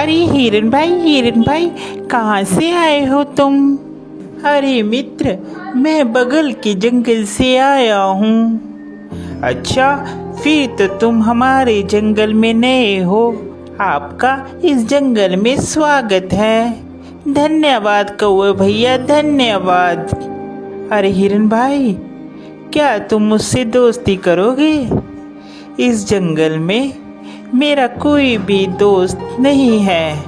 अरे हिरन भाई कहाँ से आए हो तुम? अरे मित्र, मैं बगल के जंगल से आया हूँ। अच्छा, फिर तो तुम हमारे जंगल में नए हो। आपका इस जंगल में स्वागत है। धन्यवाद कौवे भैया, धन्यवाद। अरे हिरन भाई, क्या तुम मुझसे दोस्ती करोगे? इस जंगल में मेरा कोई भी दोस्त नहीं है।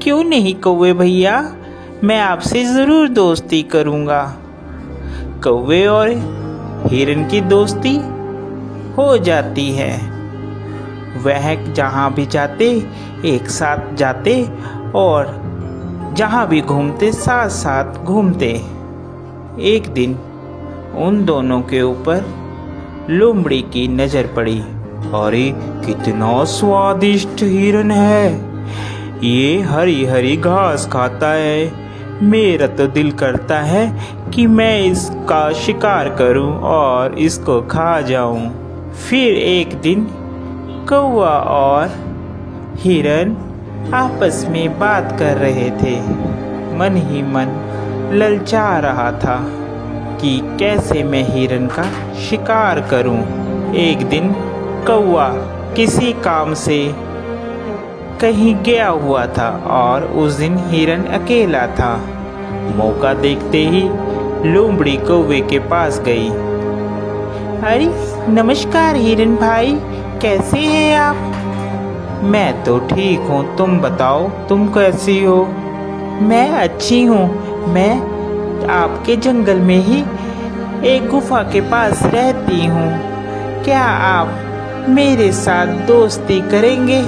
क्यों नहीं कौवे भैया, मैं आपसे ज़रूर दोस्ती करूँगा। कौवे और हिरन की दोस्ती हो जाती है। वह जहाँ भी जाते एक साथ जाते और जहाँ भी घूमते साथ साथ घूमते। एक दिन उन दोनों के ऊपर लोमड़ी की नज़र पड़ी। अरे कितना स्वादिष्ट हिरन है, ये हरी हरी घास खाता है। मेरा तो दिल करता है कि मैं इसका शिकार करूं और इसको खा जाऊं। फिर एक दिन कौवा और हिरन आपस में बात कर रहे थे। मन ही मन ललचा रहा था कि कैसे मैं हिरन का शिकार करूं। एक दिन कौवा किसी काम से कहीं गया हुआ था और उस दिन हिरन अकेला था। मौका देखते ही लोमड़ी कौवे के पास गई। अरे नमस्कार हिरन भाई, कैसे हैं आप? मैं तो ठीक हूँ, तुम बताओ तुम कैसी हो? मैं अच्छी हूँ। मैं आपके जंगल में ही एक गुफा के पास रहती हूँ। क्या आप मेरे साथ दोस्ती करेंगे?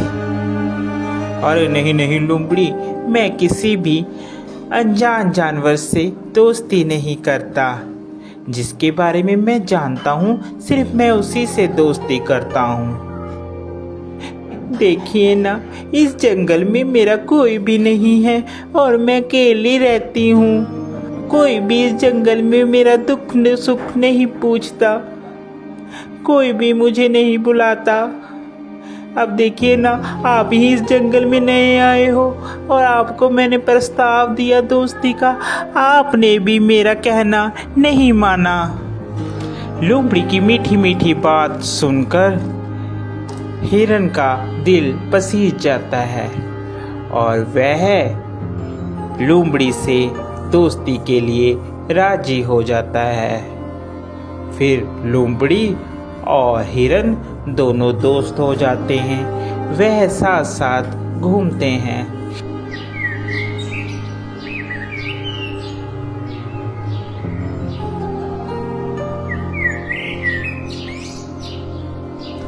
अरे नहीं नहीं लोमड़ी, मैं किसी भी अनजान जानवर से दोस्ती नहीं करता। जिसके बारे में मैं जानता हूँ सिर्फ मैं उसी से दोस्ती करता हूँ। देखिए ना, इस जंगल में मेरा कोई भी नहीं है और मैं अकेली रहती हूँ। कोई भी इस जंगल में मेरा दुख सुख नहीं पूछता, कोई भी मुझे नहीं बुलाता। अब देखिए ना, आप ही इस जंगल में नए आए हो और आपको मैंने प्रस्ताव दिया दोस्ती का, आपने भी मेरा कहना नहीं माना। लोमड़ी की मीठी मीठी बात सुनकर हिरन का दिल पसीज जाता है और वह लोमड़ी से दोस्ती के लिए राजी हो जाता है। फिर लोमड़ी और हिरन दोनों दोस्त हो जाते हैं। वह साथ साथ घूमते हैं।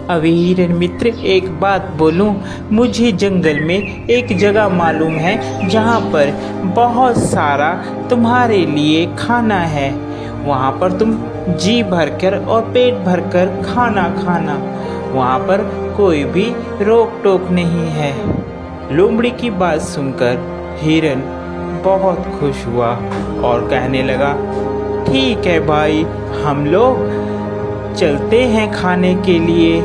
अभी हिरन मित्र, एक बात बोलूं, मुझे जंगल में एक जगह मालूम है जहाँ पर बहुत सारा तुम्हारे लिए खाना है। वहाँ पर तुम जी भरकर और पेट भरकर खाना खाना। वहाँ पर कोई भी रोक टोक नहीं है। लोमड़ी की बात सुनकर हिरन बहुत खुश हुआ और कहने लगा, ठीक है भाई, हम लोग चलते हैं खाने के लिए।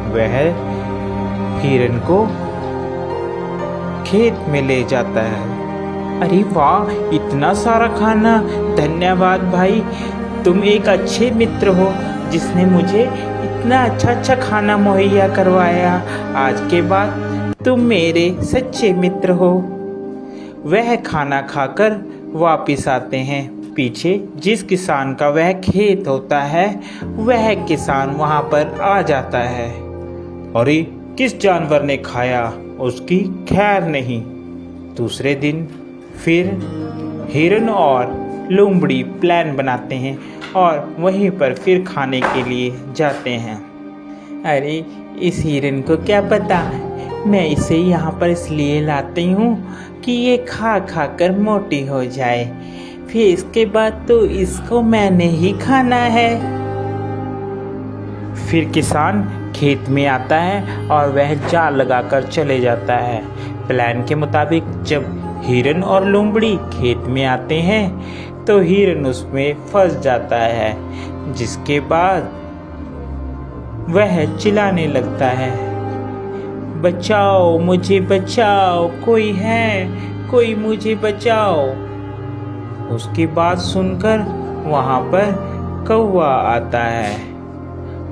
वह हिरन को खेत में ले जाता है। अरे वाह, इतना सारा खाना! धन्यवाद भाई, तुम एक अच्छे मित्र हो जिसने मुझे इतना अच्छा खाना मुहैया करवाया। आज के बाद तुम मेरे सच्चे मित्र हो। वह खाना खाकर वापिस आते हैं। पीछे जिस किसान का वह खेत होता है, वह किसान वहाँ पर आ जाता है। अरे किस जानवर ने खाया, उसकी खैर नहीं। दूसरे दिन फिर हिरन और लोमड़ी प्लान बनाते हैं और वहीं पर फिर खाने के लिए जाते हैं। अरे इस हिरन को क्या पता, मैं इसे यहाँ पर इसलिए लाती हूँ कि ये खा खा कर मोटी हो जाए, फिर इसके बाद तो इसको मैंने ही खाना है। फिर किसान खेत में आता है और वह जाल लगाकर चले जाता है। प्लान के मुताबिक जब हिरन और लोमड़ी खेत में आते हैं तो हिरन उसमें फंस जाता है, जिसके बाद वह चिल्लाने लगता है, बचाओ, मुझे बचाओ, कोई है, कोई मुझे बचाओ। उसकी बात सुनकर वहाँ पर कौवा आता है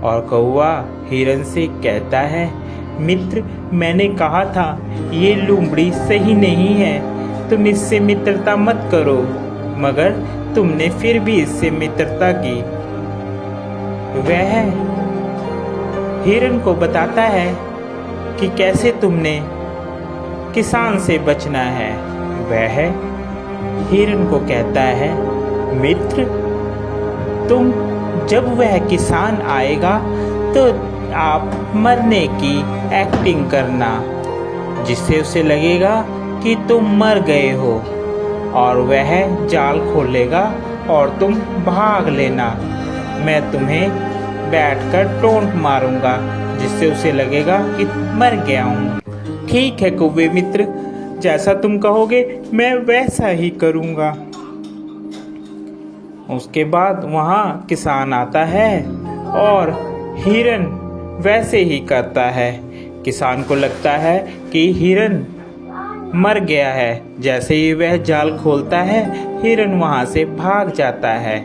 और कौवा हिरन से कहता है, मित्र, मैंने कहा था ये लोमड़ी सही नहीं है, तुम इससे मित्रता मत करो, मगर तुमने फिर भी इससे मित्रता की। वह हिरन को बताता है कि कैसे तुमने किसान से बचना है। वह हिरन को कहता है, मित्र, तुम जब वह किसान आएगा तो आप मरने की एक्टिंग करना, जिससे उसे लगेगा कि तुम मर गए हो, और वह जाल खोलेगा और तुम भाग लेना। मैं तुम्हें बैठकर टोंट मारूंगा, जिससे उसे लगेगा कि मर गया हूँ। ठीक है कौवे मित्र, जैसा तुम कहोगे मैं वैसा ही करूँगा। उसके बाद वहाँ किसान आता है और हिरन वैसे ही करता है। किसान को लगता है कि हिरन मर गया है। जैसे ही वह जाल खोलता है, हिरन वहाँ से भाग जाता है।